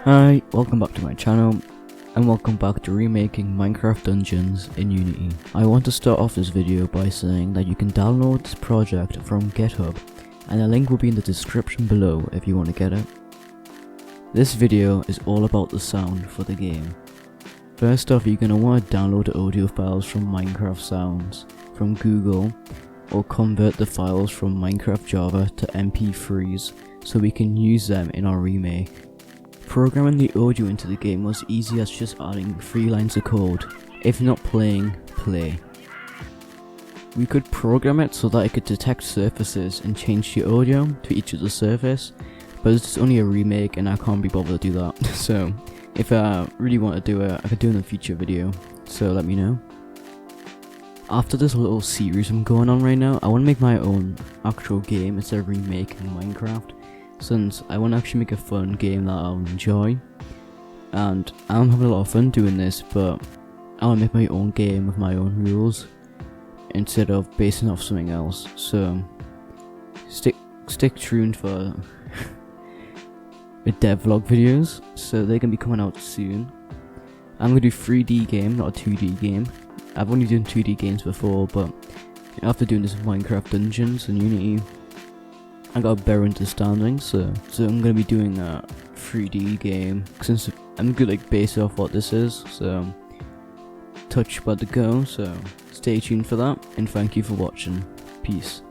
Hi, welcome back to my channel, and welcome back to remaking Minecraft Dungeons in Unity. I want to start off this video by saying that you can download this project from GitHub, and a link will be in the description below if you want to get it. This video is all about the sound for the game. First off, you're going to want to download the audio files from Minecraft Sounds from Google, or convert the files from Minecraft Java to MP3s so we can use them in our remake. Programming the audio into the game was easy as just adding 3 lines of code. If not playing, play. We could program it so that it could detect surfaces and change the audio to each of the surface, but it's only a remake and I can't be bothered to do that. So if I really want to do it, I could do it in a future video, so let me know. After this little series I'm going on right now, I want to make my own actual game instead of remaking Minecraft, since I want to actually make a fun game that I'll enjoy, and I'm having a lot of fun doing this, but I want to make my own game with my own rules instead of basing off something else. So stick tuned for the devlog videos, so they're gonna be coming out soon. I'm gonna do 3D game, not a 2D game. I've only done 2D games before, but after doing this Minecraft Dungeons and Unity, I got a better understanding, so I'm gonna be doing a 3D game since I'm gonna base off what this is. So touch about to go, so stay tuned for that, and thank you for watching. Peace.